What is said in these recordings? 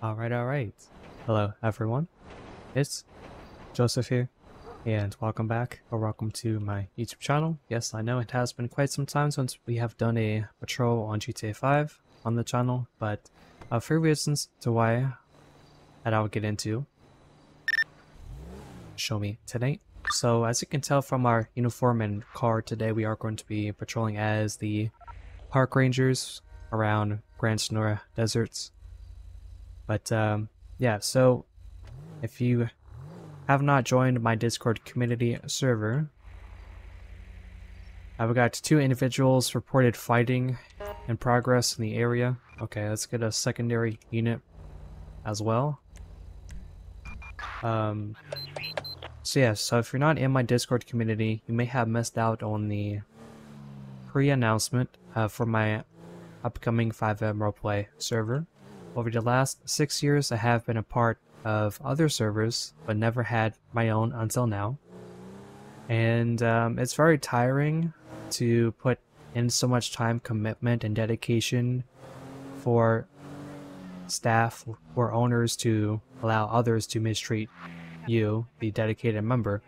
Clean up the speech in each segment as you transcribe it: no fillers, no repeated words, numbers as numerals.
Alright. Hello, everyone. It's Joseph here, and welcome back, or welcome to my YouTube channel. Yes, I know it has been quite some time since we have done a patrol on GTA 5 on the channel, but a few reasons to why that I'll get into. Show me tonight. So, as you can tell from our uniform and car today, we are going to be patrolling as the park rangers around Grand Sonora Deserts. But yeah, so if you have not joined my Discord community server, I've got 2 individuals reported fighting in progress in the area. Okay, let's get a secondary unit as well. So yeah, so if you're not in my Discord community, you may have missed out on the pre-announcement for my upcoming 5M roleplay server. Over the last 6 years, I have been a part of other servers, but never had my own until now. And it's very tiring to put in so much time, commitment, and dedication for staff or owners to allow others to mistreat you, the dedicated member.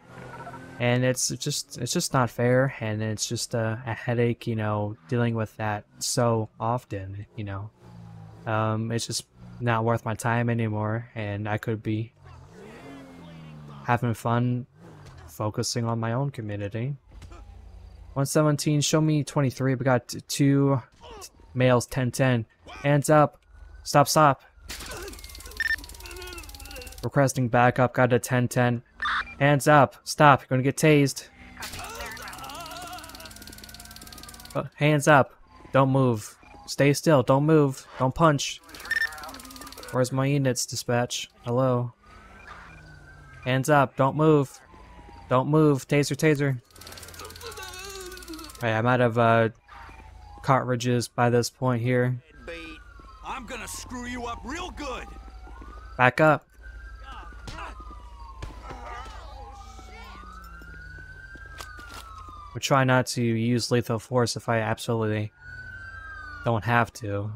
And it's just not fair, and it's just a headache, you know, dealing with that so often, you know. It's just not worth my time anymore, and I could be having fun focusing on my own community. 117, show me 23. We got 2 males, 10-10. Hands up. Stop. Requesting backup, got a 10-10. Hands up. Stop. You're gonna get tased. Hands up. Don't move. Stay still. Don't move. Don't punch. Where's my units, dispatch? Hello? Hands up. Don't move. Don't move. Taser. Alright, I'm out of cartridges by this point here. I'm gonna screw you up real good. Back up. We'll try not to use lethal force if I absolutely don't have to.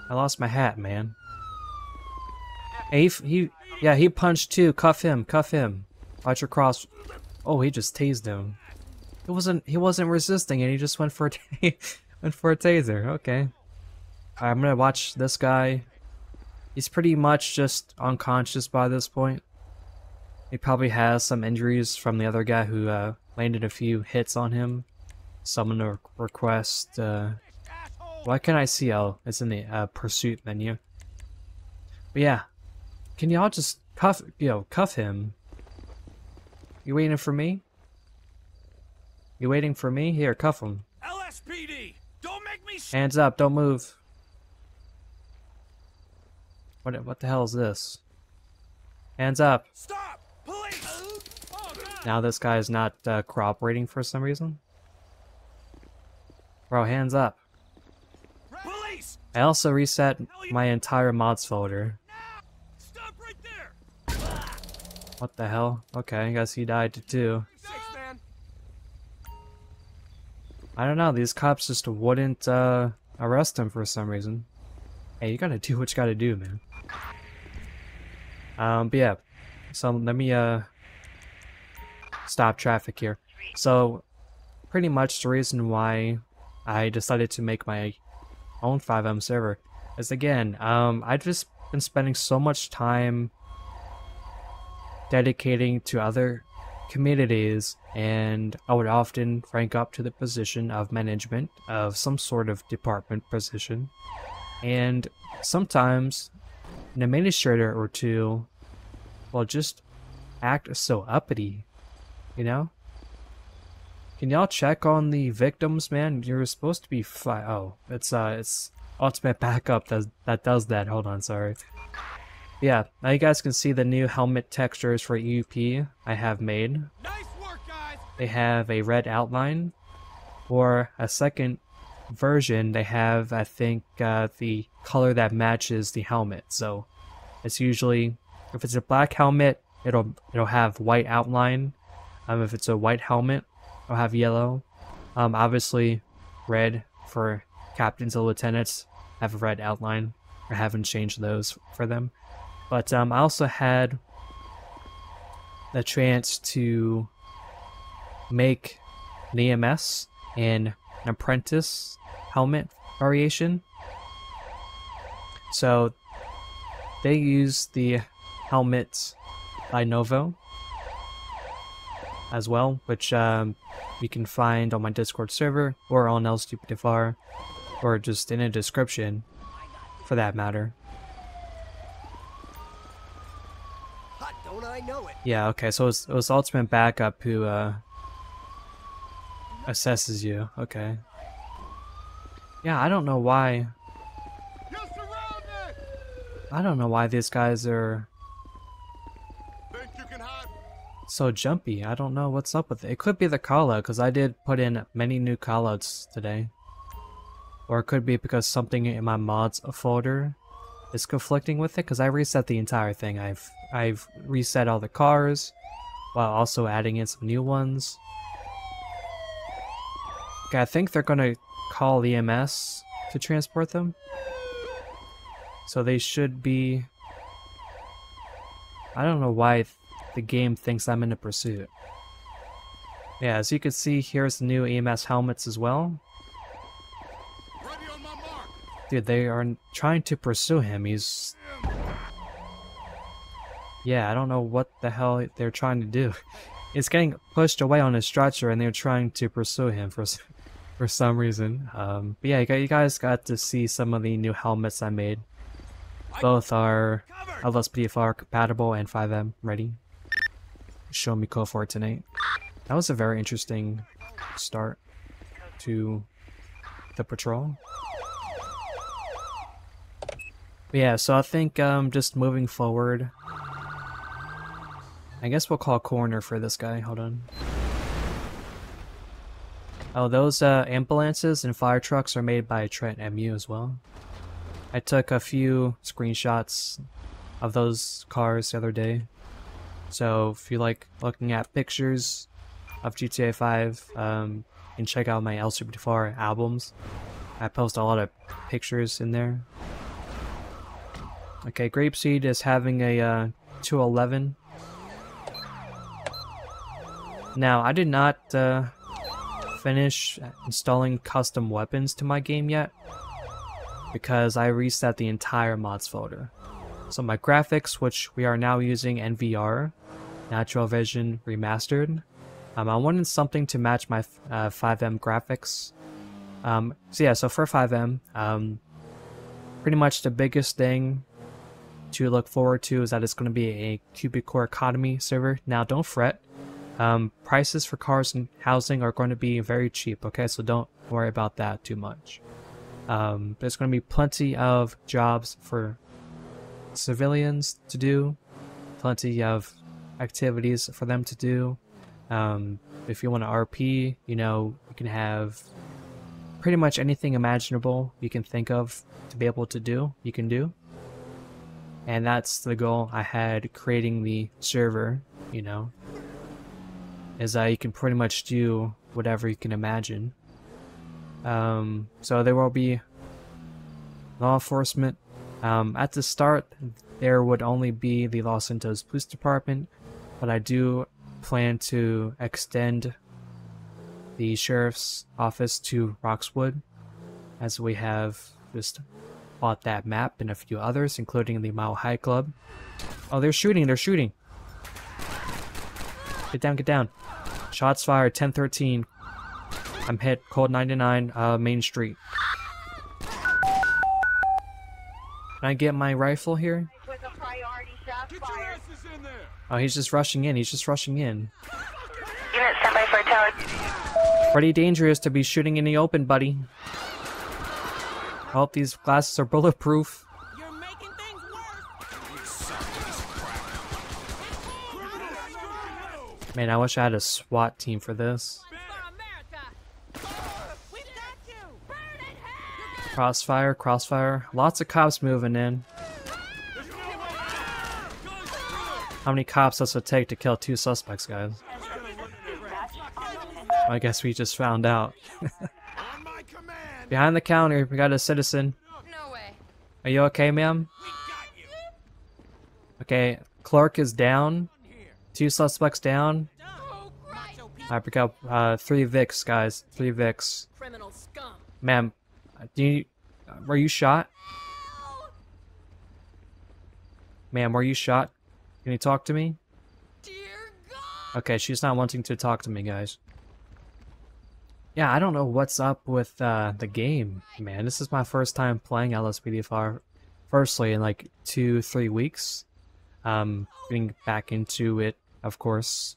I lost my hat, man. Hey, he punched too. Cuff him. Watch your cross. Oh, he just tased him. He wasn't resisting, and he just went for a went for a taser. Okay. I'm gonna watch this guy. He's pretty much just unconscious by this point. He probably has some injuries from the other guy who landed a few hits on him. Someone to request. Why can't I see? Oh, it's in the pursuit menu. But yeah, can y'all just cuff him? You waiting for me? You waiting for me? Here, cuff him. LSPD, don't make me. Hands up! Don't move. What the hell is this? Hands up! Stop, police! Now this guy is not cooperating for some reason. Bro, hands up. Police! I also reset my entire mods folder. Stop right there! What the hell? Okay, I guess he died too. Man. I don't know, these cops just wouldn't arrest him for some reason. Hey, you gotta do what you gotta do, man. But yeah. So let me stop traffic here. So pretty much the reason why I decided to make my own 5M server is, again, I've just been spending so much time dedicating to other communities, and I would often rank up to the position of management of some sort of department position, and sometimes an administrator or two will just act so uppity, you know? Can y'all check on the victims, man? You're supposed to be oh, it's Ultimate Backup that does that. Hold on, sorry. Yeah, now you guys can see the new helmet textures for EUP I have made. Nice work, guys. They have a red outline. For a second version, they have, I think, the color that matches the helmet. So it's usually, if it's a black helmet, it'll have white outline. If it's a white helmet, it'll have yellow. Obviously, red for captains and lieutenants have a red outline. I haven't changed those for them. But I also had the chance to make an EMS and an apprentice helmet variation. So they use the helmet by Novo as well, which you can find on my Discord server or on LSPDFR or just in a description for that matter. Hot, don't I know it? Yeah, okay, so it was Ultimate Backup who assesses you. Okay. Yeah, I don't know why. You're surrounded! I don't know why these guys are Think you can hide? so jumpy. I don't know what's up with it. It could be the callout, because I did put in many new callouts today. Or it could be because something in my mods folder is conflicting with it, because I reset the entire thing. I've reset all the cars while also adding in some new ones. Okay, I think they're gonna call EMS to transport them. So they should be... I don't know why the game thinks I'm in a pursuit. Yeah, as you can see, here's the new EMS helmets as well. Ready on my mark. Dude, they are trying to pursue him. He's... Yeah, I don't know what the hell they're trying to do. He's getting pushed away on a stretcher and they're trying to pursue him for some reason. But yeah, you guys got to see some of the new helmets I made. Both are LSPDFR compatible and 5M ready. Show me code for it tonight. That was a very interesting start to the patrol. But yeah, so I think just moving forward, I guess we'll call corner for this guy. Hold on. Oh, those ambulances and fire trucks are made by Trent MU as well. I took a few screenshots of those cars the other day. So if you like looking at pictures of GTA 5, you can check out my LSPDFR albums. I post a lot of pictures in there. Okay, Grapeseed is having a 211. Now, I did not finish installing custom weapons to my game yet, because I reset the entire mods folder. So my graphics, which we are now using NVR, Natural Vision Remastered, I wanted something to match my 5M graphics. So yeah, so for 5M, pretty much the biggest thing to look forward to is that it's going to be a cubic core economy server. Now don't fret, prices for cars and housing are going to be very cheap, okay, so don't worry about that too much. There's going to be plenty of jobs for civilians to do, plenty of activities for them to do. If you want to RP, you know, you can have pretty much anything imaginable you can think of to be able to do, you can do. And that's the goal I had creating the server, you know, is that you can pretty much do whatever you can imagine. So there will be law enforcement. At the start, there would only be the Los Santos Police Department, but I do plan to extend the Sheriff's Office to Roxwood, as we have just bought that map and a few others, including the Mile High Club. Oh, they're shooting, they're shooting! Get down, get down. Shots fired, 1013. I'm hit, Cold 99, Main Street. Can I get my rifle here? Get your asses in there. Oh, he's just rushing in, he's just rushing in. Unit standby for a tower. Pretty dangerous to be shooting in the open, buddy. Hope these glasses are bulletproof. You're making things worse. Man, I wish I had a SWAT team for this. Crossfire, crossfire. Lots of cops moving in. How many cops does it take to kill 2 suspects, guys? I guess we just found out. On my command. Behind the counter, we got a citizen. No way. Are you okay, ma'am? We got you. Okay, clerk is down. Here. 2 suspects down. Oh, Macho Pete. I pick up 3 Vicks, guys. 3 Vicks. Criminal scum. Ma'am, were you shot? Ma'am, were you shot? Can you talk to me? Dear God. Okay, she's not wanting to talk to me, guys. Yeah, I don't know what's up with the game, man. This is my first time playing LSPDFR. Firstly, in like 2-3 weeks. Getting back into it, of course.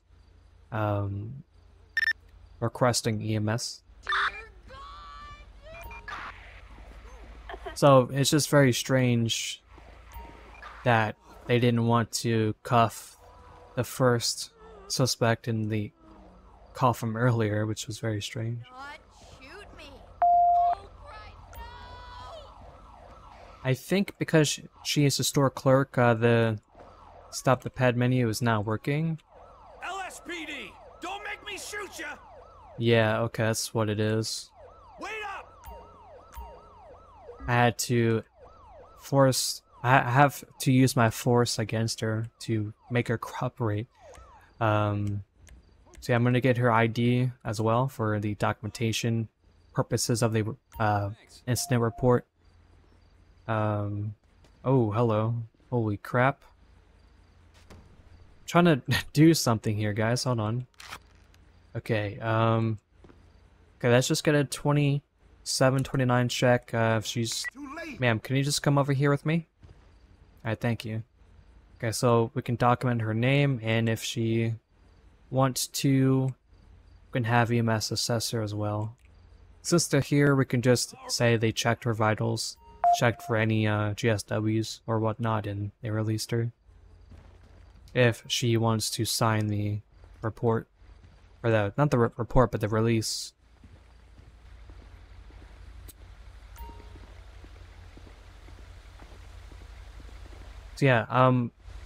Requesting EMS. So it's just very strange that they didn't want to cuff the first suspect in the call from earlier, which was very strange. God, shoot me. Oh, Christ, no. I think because she is a store clerk, the stop the pad menu is not working. LSPD, don't make me shoot ya. Yeah, okay, that's what it is. Wait up. I had to I have to use my force against her to make her cooperate. So yeah, I'm gonna get her ID as well for the documentation purposes of the incident report. Oh, hello. Holy crap. Trying to do something here, guys. Hold on. Okay, okay, let's just get a 27-29 check. If she's... Ma'am, can you just come over here with me? Alright, thank you. Okay, so we can document her name, and if she wants to, we can have EMS assess her as well. Since they're here, we can just say they checked her vitals, checked for any GSWs or whatnot, and they released her. If she wants to sign the report, or not the report, but the release. So yeah,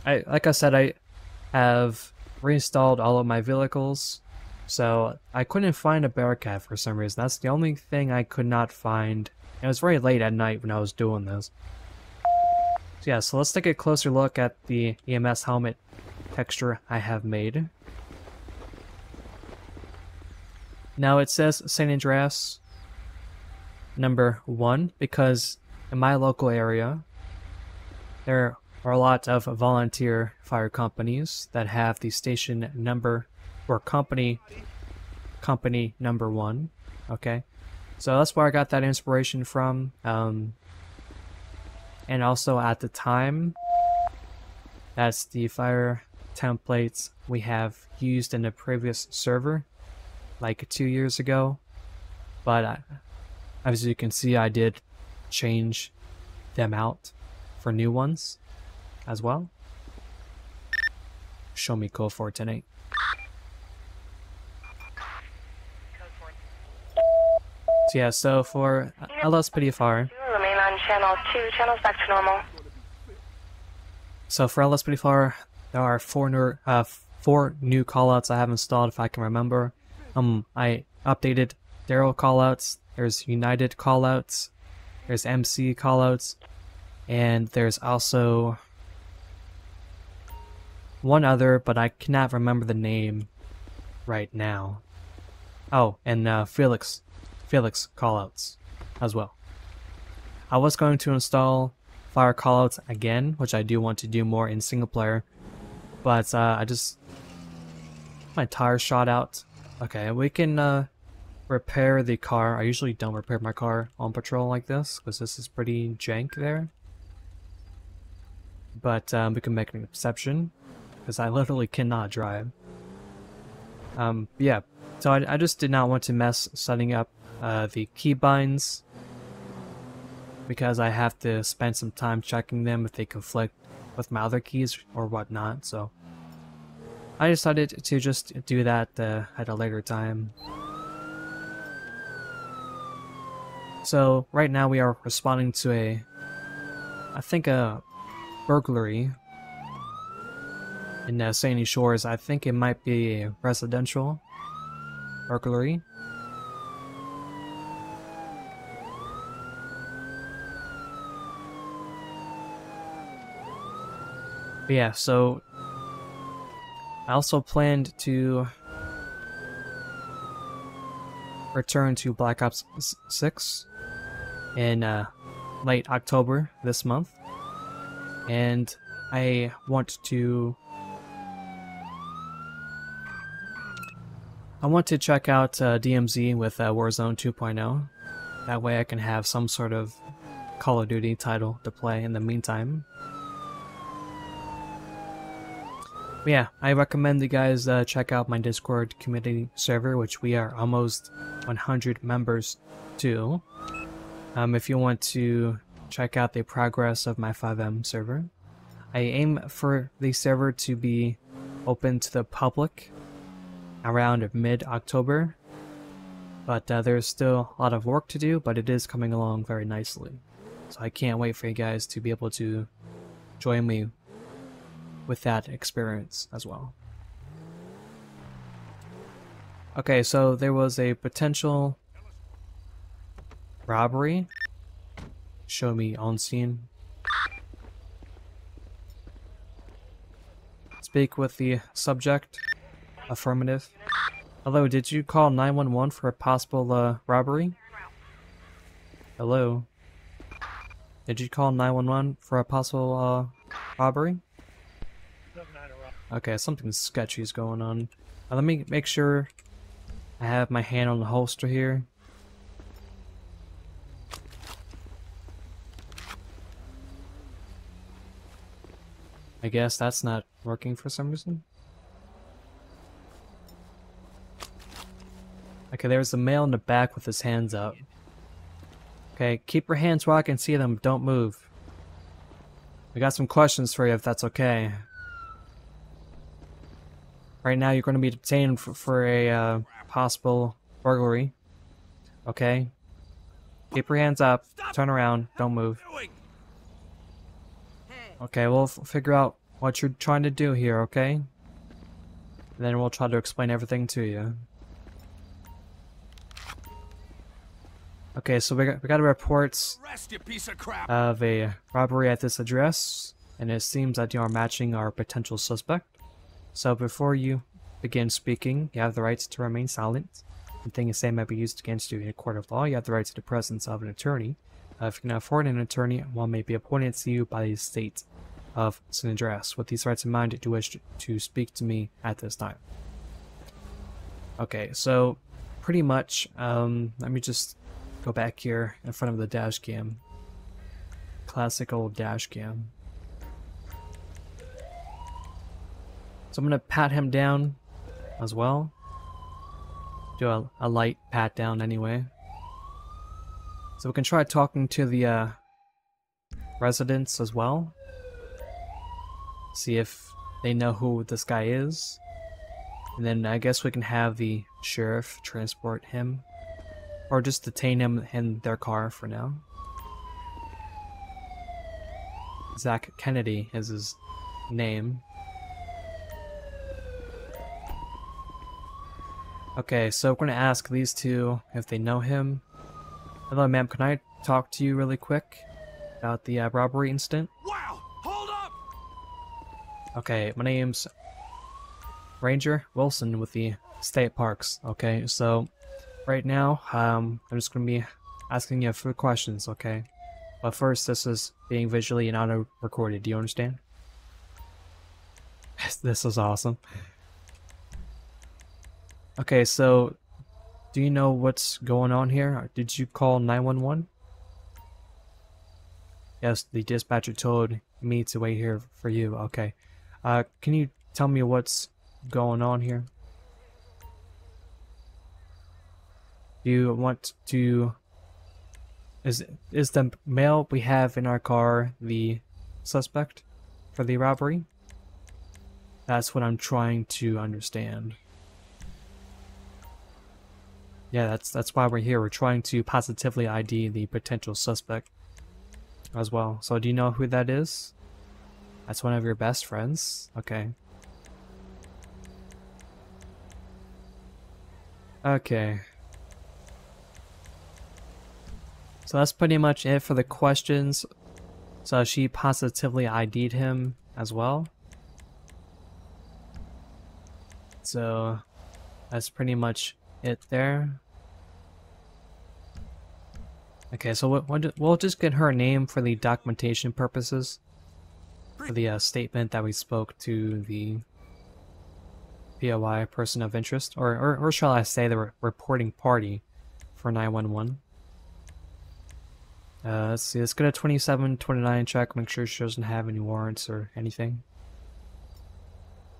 like I said, I have reinstalled all of my vehicles, so I couldn't find a Bearcat for some reason. That's the only thing I could not find. And it was very late at night when I was doing this. So yeah, so let's take a closer look at the EMS helmet texture I have made. Now it says San Andreas #1 because in my local area there are a lot of volunteer fire companies that have the station number or company #1. Okay, so that's where I got that inspiration from. And also at the time, that's the fire templates we have used in the previous server like 2 years ago, but as you can see, I did change them out for new ones as well. Show me code 410-8. So yeah, so for LSPDFR, Remain on channel 2, channels back to normal. so for LSPDFR, there are 4 new callouts I have installed, if I can remember. I updated Daryl callouts, there's United callouts, there's MC callouts, and there's also one other, but I cannot remember the name right now. Oh, and Felix callouts as well. I was going to install fire callouts again, which I do want to do more in single player, but my tire shot out. Okay, we can repair the car. I usually don't repair my car on patrol like this because this is pretty jank there, but we can make an exception because I literally cannot drive. Yeah, so I just did not want to mess setting up the keybinds because I have to spend some time checking them if they conflict with my other keys or whatnot, so I decided to just do that at a later time. So right now we are responding to I think a burglary in Sandy Shores. I think it might be a residential burglary. But yeah, so I also planned to return to Black Ops 6 in late October this month, and I want to check out DMZ with Warzone 2.0. That way I can have some sort of Call of Duty title to play in the meantime. But yeah, I recommend you guys check out my Discord community server, which we are almost 100 members to. If you want to check out the progress of my 5M server. I aim for the server to be open to the public around mid-October, but there's still a lot of work to do, but it is coming along very nicely. So I can't wait for you guys to be able to join me with that experience as well. Okay, so there was a potential robbery. Show me on scene. Speak with the subject. Affirmative. Hello, did you call 911 for a possible robbery? Hello? Did you call 911 for a possible robbery? Okay, something sketchy is going on. Let me make sure I have my hand on the holster here. I guess that's not working for some reason. Okay, there's a male in the back with his hands up. Okay, keep your hands where I can see them. Don't move. I got some questions for you if that's okay. Right now you're going to be detained for a possible burglary. Okay? Keep your hands up. Turn around. Don't move. Okay, we'll figure out what you're trying to do here, okay? And then we'll try to explain everything to you. Okay, so we got a report of a robbery at this address, and it seems that you are matching our potential suspect. So before you begin speaking, you have the right to remain silent. Anything you say may be used against you in a court of law. You have the right to the presence of an attorney. If you can afford an attorney, one may be appointed to you by the state of San Andreas. With these rights in mind, do you wish to speak to me at this time? Okay, so pretty much, let me just go back here in front of the dash cam. Classic old dash cam. So I'm gonna pat him down as well. Do a light pat down anyway. So we can try talking to the residents as well. See if they know who this guy is. And then I guess we can have the sheriff transport him. Or just detain him in their car for now. Zach Kennedy is his name. Okay, so we're going to ask these two if they know him. Hello, ma'am, can I talk to you really quick about the robbery incident? Wow! Hold up! Okay, my name's Ranger Wilson with the State Parks. Okay, so right now, I'm just going to be asking you a few questions, okay? But first, this is being visually and auto-recorded. Do you understand? This is awesome. Okay, so do you know what's going on here? Did you call 911? Yes, the dispatcher told me to wait here for you. Okay. Can you tell me what's going on here? Do you want to... Is the male we have in our car the suspect for the robbery? That's what I'm trying to understand. Yeah, that's why we're here. We're trying to positively ID the potential suspect as well. So do you know who that is? That's one of your best friends? Okay. Okay. So that's pretty much it for the questions. So she positively ID'd him as well. So that's pretty much it there. Okay, so we'll just get her name for the documentation purposes. For the statement that we spoke to the POI, person of interest, or shall I say the reporting party for 911. Let's see, let's get a 2729 check, make sure she doesn't have any warrants or anything.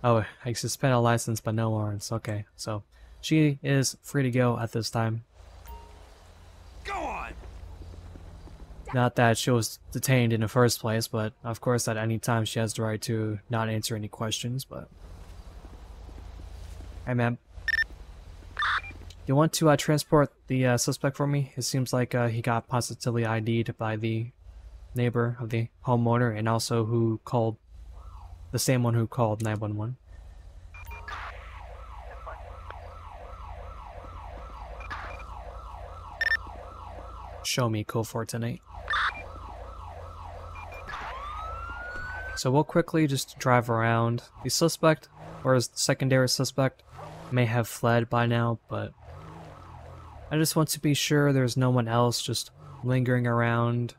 Oh, I suspend a license but no warrants. Okay, so she is free to go at this time. Go on. Not that she was detained in the first place, but of course at any time she has the right to not answer any questions, but... Hey ma'am. You want to transport the suspect for me? It seems like he got positively ID'd by the neighbor of the homeowner and also who called... the same one who called 911. Show me code for tonight. So we'll quickly just drive around. The suspect, or his secondary suspect, may have fled by now, but I just want to be sure there's no one else just lingering around.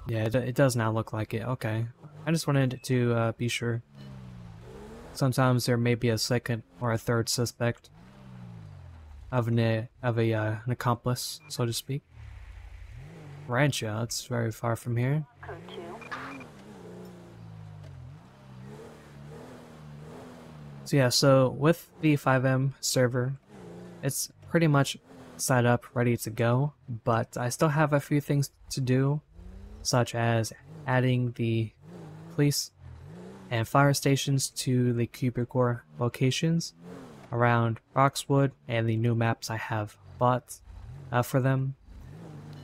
Yeah, it does not look like it. Okay. I just wanted to be sure. Sometimes there may be a second or a third suspect of an accomplice, so to speak. Rancho, that's very far from here. Code 2. So yeah, so with the 5M server, it's pretty much set up, ready to go, but I still have a few things to do, such as adding the police and fire stations to the Cubicore locations around Roxwood and the new maps I have bought for them.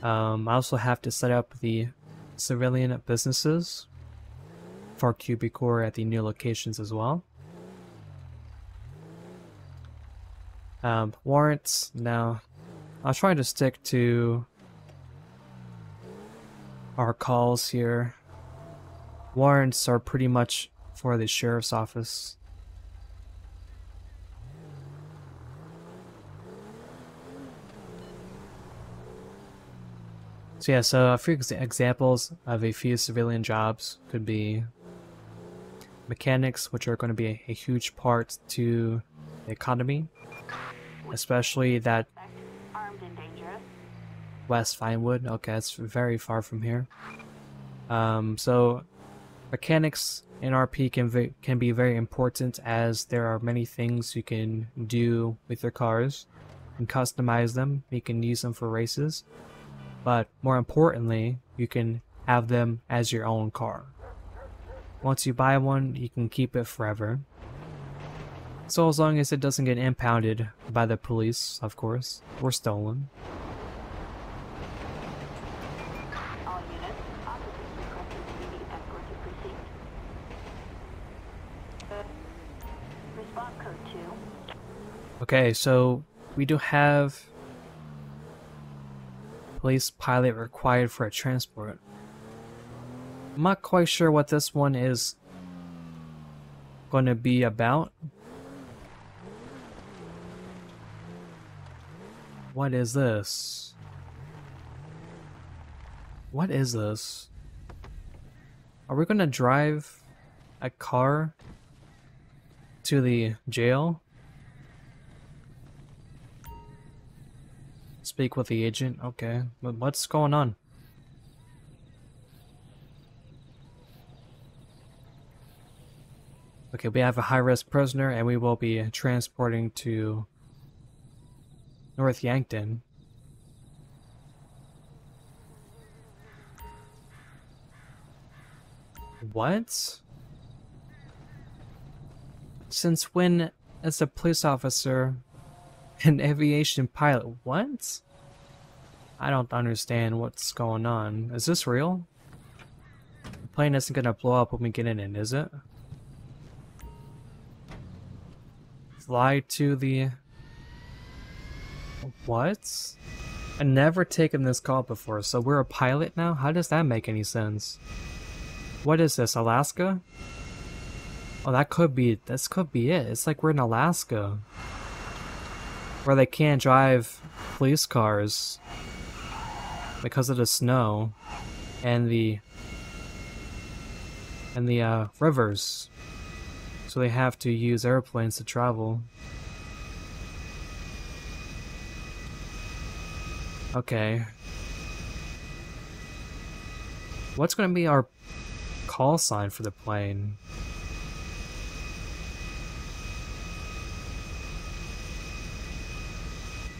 I also have to set up the civilian businesses for Cubicore at the new locations as well. Warrants, now I'll try to stick to our calls here. Warrants are pretty much for the sheriff's office. So yeah, so a few examples of a few civilian jobs could be mechanics, which are going to be a huge part to the economy, especially that Armed and dangerous. West Vinewood. Okay, that's very far from here. So mechanics in RP can be very important, as there are many things you can do with your cars. You can customize them, you can use them for races, but more importantly, you can have them as your own car. Once you buy one, you can keep it forever. So as long as it doesn't get impounded by the police, of course, or stolen. All units, officers requested immediate escort to precinct. Response code 2. Okay, so we do have police pilot required for a transport. I'm not quite sure what this one is going to be about. What is this? What is this? Are we going to drive a car to the jail? Speak with the agent? Okay, but what's going on? Okay, we have a high-risk prisoner and we will be transporting to North Yankton. What? Since when is a police officer an aviation pilot? What? I don't understand what's going on. Is this real? The plane isn't gonna blow up when we get in it, is it? Fly to the... What? I've never taken this call before, so we're a pilot now? How does that make any sense? What is this, Alaska? Oh, this could be it. It's like we're in Alaska, where they can't drive police cars because of the snow and the rivers. So they have to use airplanes to travel. Okay. What's gonna be our call sign for the plane?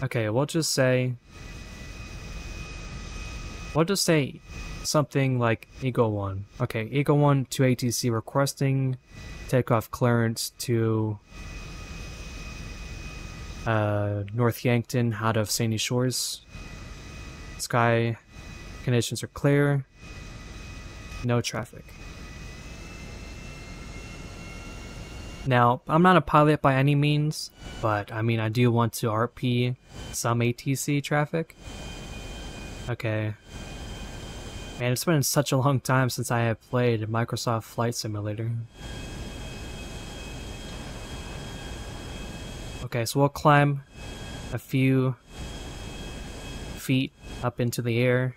Okay, we'll just say something like Eagle 1. Okay, Eagle 1 to ATC requesting takeoff clearance to North Yankton out of Sandy Shores. Sky conditions are clear. No traffic. Now, I'm not a pilot by any means, but I mean, I do want to RP some ATC traffic. Okay. Man, it's been such a long time since I have played Microsoft Flight Simulator. Okay, so we'll climb a few feet up into the air.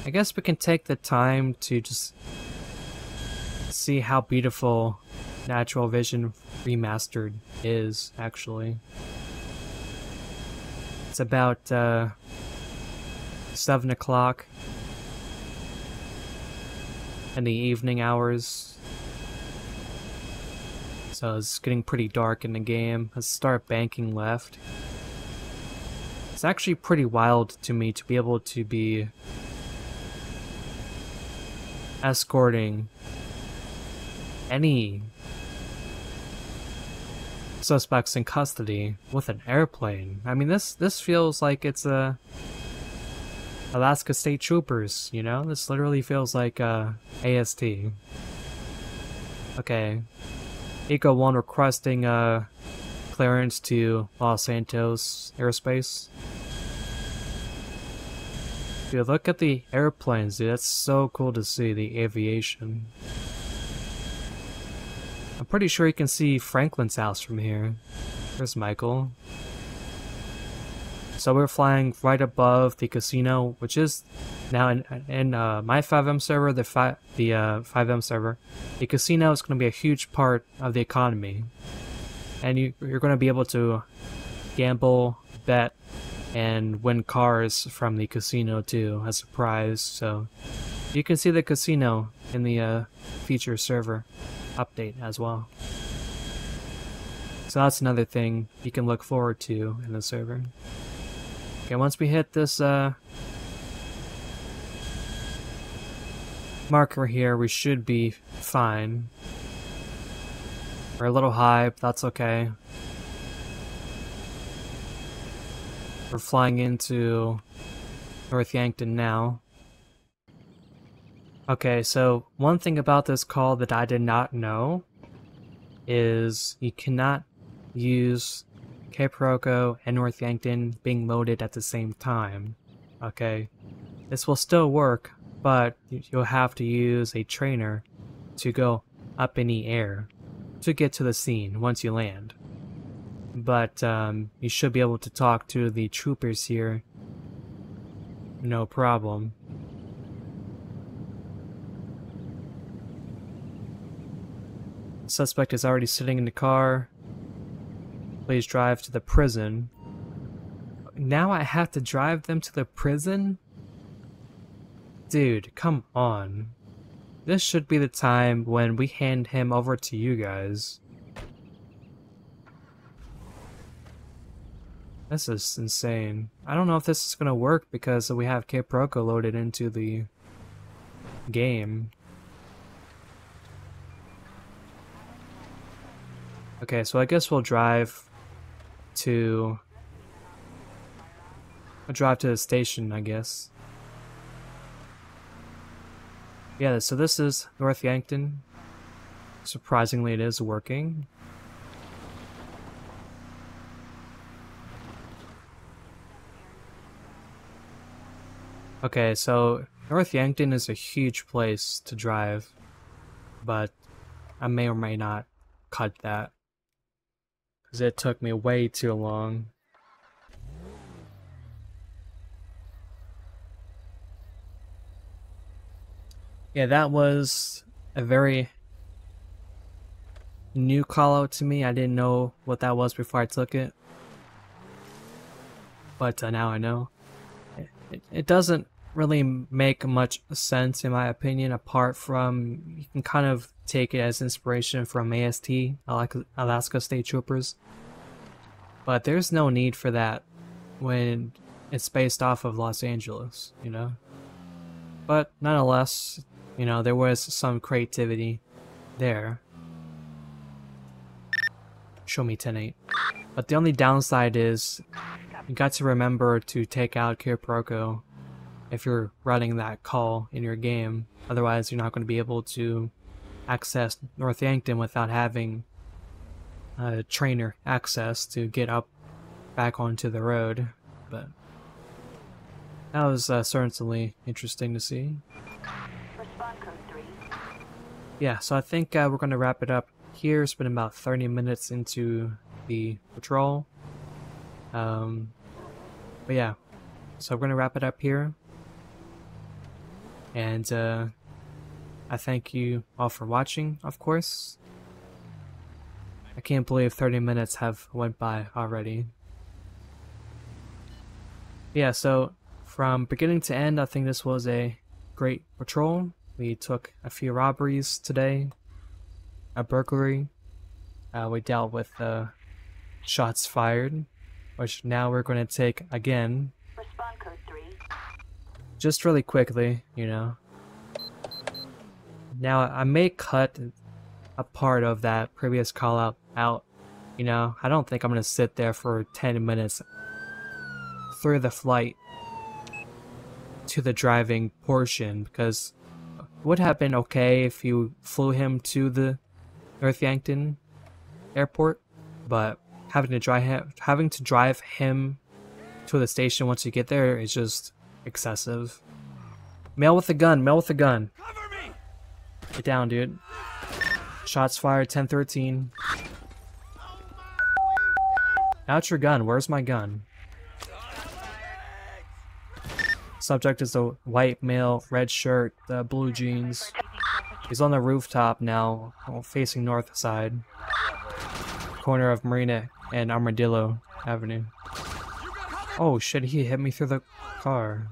I guess we can take the time to just see how beautiful Natural Vision Remastered is, actually. It's about 7 o'clock in the evening hours. So it's getting pretty dark in the game. Let's start banking left. It's actually pretty wild to me to be able to be escorting any suspects in custody with an airplane. I mean, this feels like it's Alaska State Troopers, you know? This literally feels like AST. Okay. Eco 1 requesting clearance to Los Santos airspace. Dude, look at the airplanes, dude. That's so cool to see, the aviation. I'm pretty sure you can see Franklin's house from here. There's Michael. So we're flying right above the casino, which is now in my FiveM server, the 5M server. The casino is going to be a huge part of the economy, and you're going to be able to gamble, bet, and win cars from the casino too as a prize. So you can see the casino in the feature server update as well. So that's another thing you can look forward to in the server. Okay, once we hit this marker here, we should be fine. We're a little high, but that's okay. We're flying into North Yankton now. Okay, so one thing about this call that I did not know is you cannot use Cape Rocco and North Yankton being loaded at the same time. Okay, this will still work, but you'll have to use a trainer to go up in the air to get to the scene once you land. But you should be able to talk to the troopers here, no problem. Suspect is already sitting in the car. Please drive to the prison. Now I have to drive them to the prison? Dude, come on. This should be the time when we hand him over to you guys. This is insane. I don't know if this is gonna work because we have Cape Rocco loaded into the game. Okay, so I guess we'll drive to the station, I guess. Yeah, so this is North Yankton. Surprisingly, it is working. Okay, so North Yankton is a huge place to drive, but I may or may not cut that, because it took me way too long. Yeah, that was a very new call out to me. I didn't know what that was before I took it, but now I know. It doesn't really make much sense in my opinion, apart from you can kind of take it as inspiration from AST, Alaska State Troopers, but there's no need for that when it's based off of Los Angeles, you know. But nonetheless, you know, there was some creativity there. Show me 10-8. But the only downside is you got to remember to take out Kirproko if you're running that call in your game. Otherwise, you're not going to be able to access North Yankton without having trainer access to get up back onto the road. But that was certainly interesting to see. Respond code 3. Yeah, so I think we're going to wrap it up here. It's been about 30 minutes into the patrol. But yeah, so we're going to wrap it up here. And I thank you all for watching, of course. I can't believe 30 minutes have went by already. Yeah, so from beginning to end, I think this was a great patrol. We took a few robberies today, a burglary. We dealt with shots fired, which now we're going to take again. Respond code 3. Just really quickly, you know. Now, I may cut a part of that previous call out, you know. I don't think I'm going to sit there for 10 minutes through the flight to the driving portion, because it would have been okay if you flew him to the North Yankton airport, but having to drive him to the station once you get there is just excessive. Male with a gun, male with a gun. Cover me! Get down, dude. Shots fired, 10-13. Out your gun, where's my gun? Subject is a white male, red shirt, blue jeans. He's on the rooftop now, facing north side. Corner of Marina and Armadillo Avenue. Oh shit, he hit me through the car.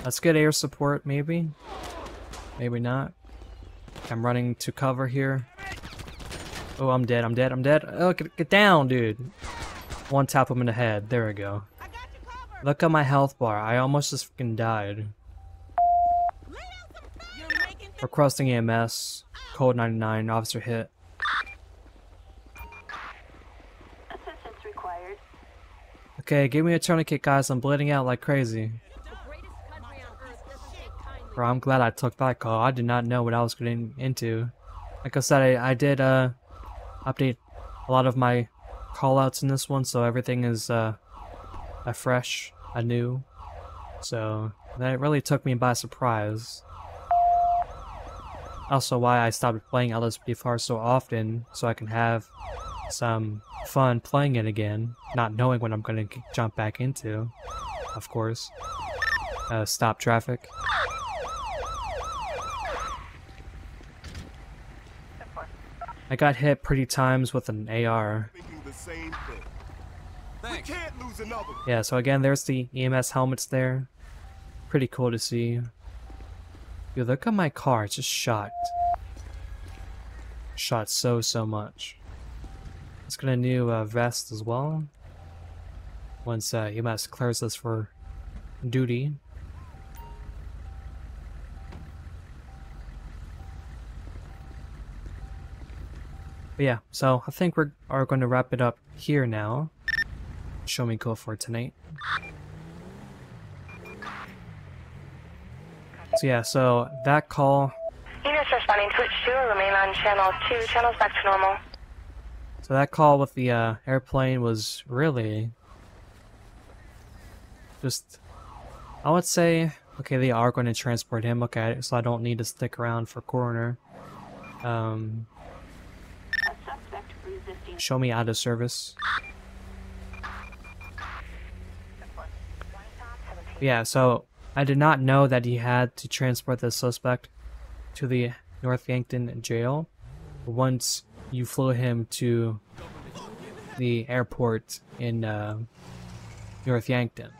Let's get air support, maybe? Maybe not. I'm running to cover here. Oh, I'm dead, I'm dead, I'm dead. Oh, get down, dude. One tap him in the head. There we go. Look at my health bar. I almost just freaking died. Requesting EMS. Code 99. Officer hit. Assistance required. Okay, give me a tourniquet, guys. I'm bleeding out like crazy. Bro, I'm glad I took that call. I did not know what I was getting into. Like I said, I did update a lot of my callouts in this one, so everything is fresh, anew. So that really took me by surprise. Also, why I stopped playing LSPDFR so often, so I can have some fun playing it again, not knowing what I'm gonna jump back into. Of course, stop traffic. I got hit pretty times with an AR. Yeah, so again, there's the EMS helmets there. Pretty cool to see. Yo, look at my car, it's just shot. Shot so much. Let's get a new vest as well. Once EMS clears us for duty. But yeah, so I think we are going to wrap it up here now. Show me go for tonight. So yeah, so that call. Units responding to 2 remain on channel 2. Channels back to normal. So that call with the airplane was really just, I would say, okay, they are going to transport him. Okay, so I don't need to stick around for coroner. A suspect resisting. show me out of service. Yeah, so I did not know that he had to transport the suspect to the North Yankton jail once you flew him to the airport in North Yankton.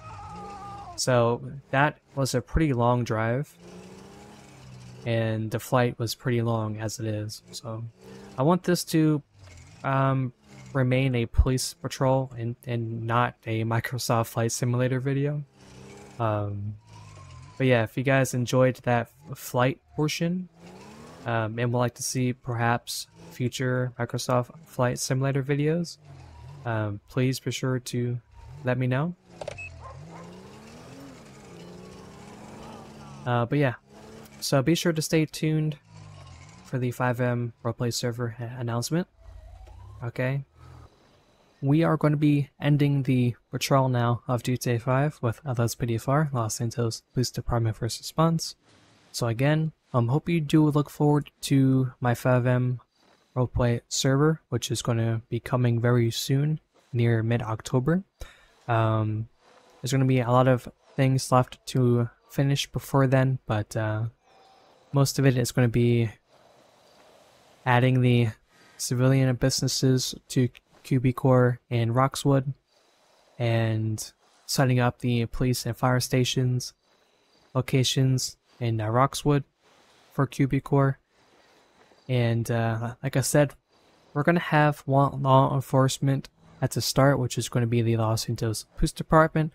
So that was a pretty long drive, and the flight was pretty long as it is. So I want this to remain a police patrol and not a Microsoft Flight Simulator video. But yeah, if you guys enjoyed that flight portion and would like to see perhaps future Microsoft Flight Simulator videos, please be sure to let me know. But yeah, so be sure to stay tuned for the 5M roleplay server announcement. Okay, we are going to be ending the patrol now of GTA 5 with LSPDFR, Los Santos Police Department First Response. So again, hope you do look forward to my 5M roleplay server, which is going to be coming very soon, near mid-October. There's going to be a lot of things left to finish before then, but most of it is going to be adding the civilian businesses to QB Core and Roxwood, and setting up the police and fire stations locations in Roxwood for QB Core. And like I said, we're going to have one law enforcement at the start, which is going to be the Los Santos Police Department.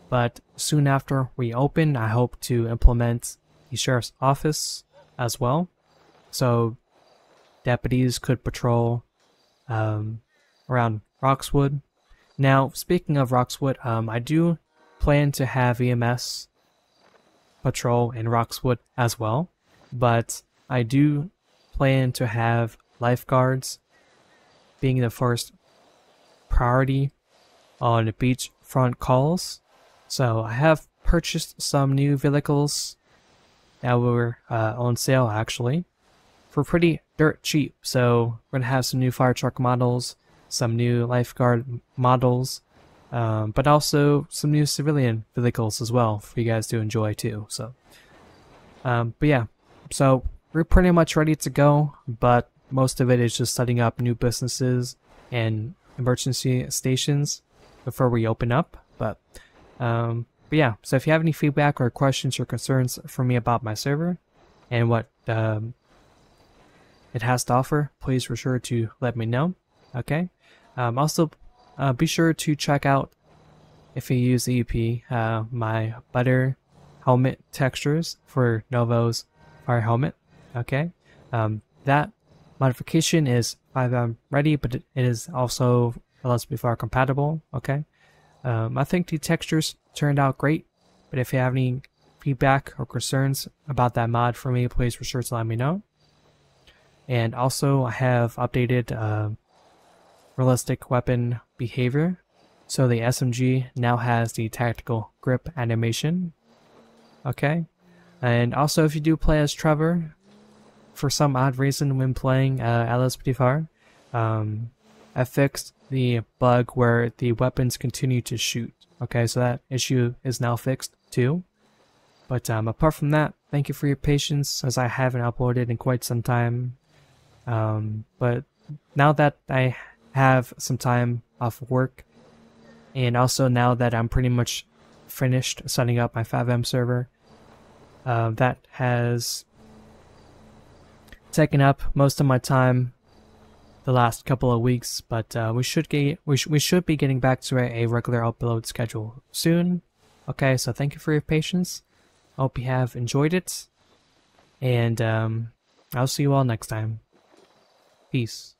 But soon after we open, I hope to implement the Sheriff's Office as well. So deputies could patrol around Roxwood. Now, speaking of Roxwood, I do plan to have EMS patrol in Roxwood as well. But I do plan to have lifeguards being the first priority on the beachfront calls. So I have purchased some new vehicles that were on sale actually for pretty dirt cheap. So we're gonna have some new fire truck models, some new lifeguard models, but also some new civilian vehicles as well for you guys to enjoy too. So, but yeah, so we're pretty much ready to go, but most of it is just setting up new businesses and emergency stations before we open up. But yeah, so if you have any feedback or questions or concerns for me about my server and what it has to offer, please be sure to let me know. Okay. Also, be sure to check out, if you use EUP, my butter helmet textures for Novo's fire helmet. Okay. That modification is 5M ready, but it is also LSPDFR compatible. Okay. I think the textures turned out great, but if you have any feedback or concerns about that mod for me, please be sure to let me know. And also, I have updated realistic weapon behavior. So the SMG now has the tactical grip animation. Okay. And also, if you do play as Trevor, for some odd reason when playing LSPDFR, I fixed the bug where the weapons continue to shoot. Okay, so that issue is now fixed too. But apart from that, thank you for your patience, as I haven't uploaded in quite some time. But now that I have some time off of work, and also now that I'm pretty much finished setting up my 5M server, that has taken up most of my time the last couple of weeks, but we should be getting back to a regular upload schedule soon. Okay, so thank you for your patience. I hope you have enjoyed it, and I'll see you all next time. Peace.